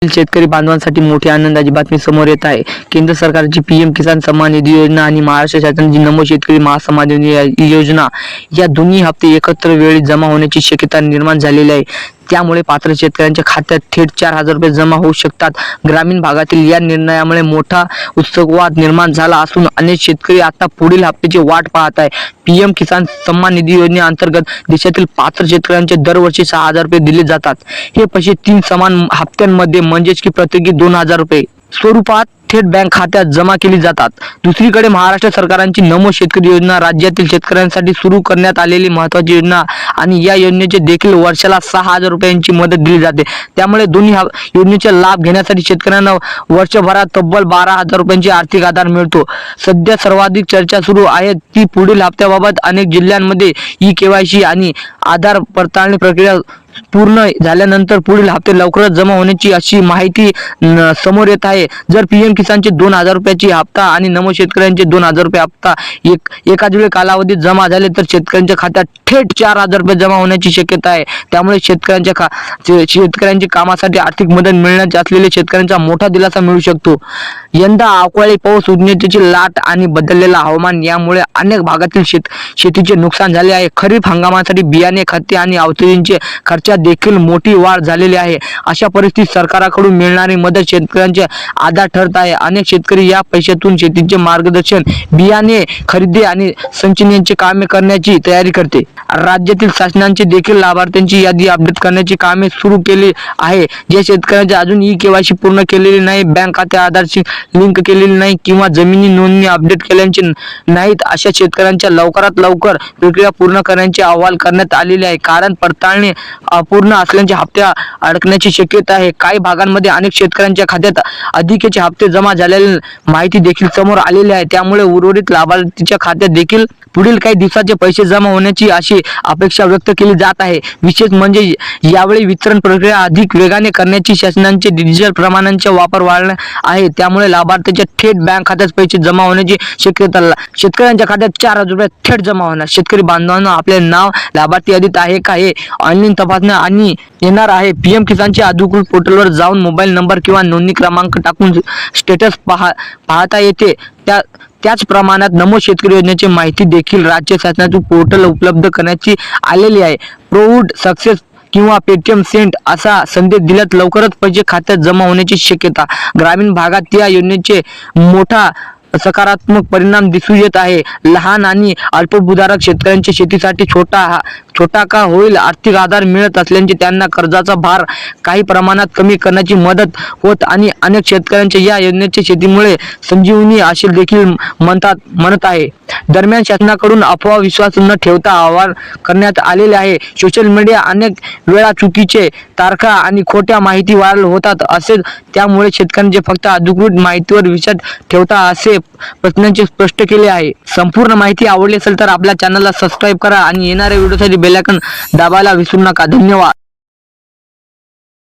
शेतकरी बांधवांसाठी मोठी आनंदाची बातमी समोर येत आहे। केंद्र सरकारची पीएम किसान सन्मान निधी योजना आणि महाराष्ट्र शासनाची नमो शेतकरी महासन्मान योजना या दोन्ही हप्ते एकत्र वेळी जमा होण्याची शक्यता निर्माण झालेली आहे। त्यामुळे पात्र शेतकऱ्यांच्या खात्यात थेट 4,000 रुपये जमा होऊ शकतात। ग्रामीण भागातील या निर्णयामुळे मोठा उत्सुकवाद निर्माण झाला असून अनेक शेतकरी आता पुढील हप्त्याची वाट पाहत आहे। पीएम किसान सन्मान निधी योजनेअंतर्गत देशातील पात्र शेतकऱ्यांचे दरवर्षी 6,000 रुपये दिले जातात। हे पैसे 3 समान हप्त्यांमध्ये म्हणजेच की प्रत्येकी 2,000 रुपये स्वरूपात थेट बँक खात्यात जमा केली जातात। दुसरीकडे महाराष्ट्र सरकारची नमो शेतकरी योजना राज्यातील शेतकऱ्यांसाठी सुरू करण्यात आलेली महत्त्वाची योजना आणि या योजनेचे देखील वर्षाला 6,000 रुपयांची मदत दिली जाते। त्यामुळे दोन्ही योजनेचा लाभ घेण्यासाठी शेतकऱ्यांना वर्षभरात तब्बल 12,000 रुपयांची आर्थिक आधार मिळतो। सध्या सर्वाधिक चर्चा सुरू आहे ती पुढील हप्त्याबाबत। अनेक जिल्ह्यांमध्ये ई-केवायसी आणि आधार पडताळणी प्रक्रिया पूर्ण झाल्यानंतर पुढील हप्ते लवकरच जमा होण्याची अशी माहिती समोर येत आहे। जर पीएम किसानचे 2,000 रुपयाची हप्ता आणि नमो शेतकऱ्यांचे 2,000 रुपये हप्ता एकाच वेळी कालावधीत जमा झाले तर शेतकऱ्यांच्या खात्यात थेट 4,000 रुपये जमा होण्याची शक्यता आहे। त्यामुळे शेतकऱ्यांच्या कामासाठी आर्थिक मदत मिळण्याची असलेल्या शेतकऱ्यांचा मोठा दिलासा मिळू शकतो। यंदा अवकाळी पाऊस, उष्णतेची लाट आणि बदललेला हवामान यामुळे अनेक भागातील शेतीचे नुकसान झाले आहे। खरीप हंगामासाठी बियाणे, खते आणि औषधांचे खर्चात देखील मोठी वाढ झालेली आहे। अशा परिस्थितीत सरकारकडून मिळणारी मदत शेतकऱ्यांचे आधार ठरत आहे। अनेक शेतकरी या पैशातून शेतीचे मार्गदर्शन, बियाणे खरेदी आणि सिंचनाची कामे करण्याची तयारी करते। राज्यातील शासनाने देखील लाभार्थ्यांची यादी अपडेट करण्याची कामे सुरू केली आहे। जे शेतकऱ्यांचे अजून ई-केवायसी पूर्ण केलेली नाही, बँक खाते आधारशी लिंक केलेली नाही किंवा जमिनी नोंदणी अपडेट केल्याची नाहीत अशा शेतकऱ्यांच्या लवकरात लवकर प्रक्रिया पूर्ण करण्याचे आवाहन करण्यात आलेले आहे। कारण पडताळणी अपूर्ण असल्याचे हप्ते अडकण्याची शक्यता आहे। काही भागांमध्ये अनेक शेतकऱ्यांच्या खात्यात अधिकचे हप्ते जमा झालेली माहिती देखील समोर आलेली आहे। त्यामुळे उर्वरित लाभार्थीच्या खात्यात देखील पुढील काही दिवसाचे पैसे जमा होण्याची अशी अपेक्षा व्यक्त केली जात आहे। विशेष म्हणजे यावेळी वितरण प्रक्रिया अधिक वेगाने करण्याची शासनाचे डिजिटल प्रमाणांचा वापर वाढला आहे। त्यामुळे लाभार्थ्यांच्या थेट बँक खात्यात पैसे जमा होण्याची शक्यता शेतकऱ्यांच्या खात्यात 4,000 रुपये थेट जमा होणार। शेतकरी बांधवांना आपले नाव लाभार्थी यादीत आहे का हे ऑनलाईन तपासणी आणि येणार आहे। पीएम किसानच्या अधिकृत पोर्टलवर जाऊन मोबाईल नंबर किंवा नोंदणी क्रमांक टाकून स्टेटस पाहता येते। त्याच प्रमाणात नमो शेतकरी योजनेची माहिती देखील राज्य शासनातून पोर्टल उपलब्ध करण्याची आलेली आहे। प्रोवूड सक्सेस किंवा पेटीएम सेंट असा संदेश दिल्यात लवकरच पैसे खात्यात जमा होण्याची शक्यता। ग्रामीण भागात या योजनेचे मोठा सकारात्मक परिणाम दिसून येत आहे। लहान आणि अल्पभूधारक शेतकऱ्यांच्या शेतीसाठी छोटा का होईल आर्थिक आधार मिळत असल्याने त्यांना कर्जाचा भार काही प्रमाणात कमी करण्याची मदत होत आणि अनेक शेतकऱ्यांच्या या योजनेच्या शेतीमुळे संजीवनी असे देखील म्हणत आहे। दरम्यान शासनाकडून अफवा विश्वास न ठेवता आवाहन करण्यात आलेले आहे। सोशल मीडिया अनेक वेळा चुकीचे तारखा आणि खोट्या माहिती व्हायरल होतात असे, त्यामुळे शेतकऱ्यांचे फक्त अधिकृत माहितीवर विश्वास ठेवता असे प्रश्नांचे स्पष्ट केले आहे। संपूर्ण माहिती आवडली असेल तर आपल्या चॅनलला सबस्क्राईब करा आणि येणाऱ्या व्हिडिओसाठी बेल आयकॉन दाबायला विसरू नका। धन्यवाद।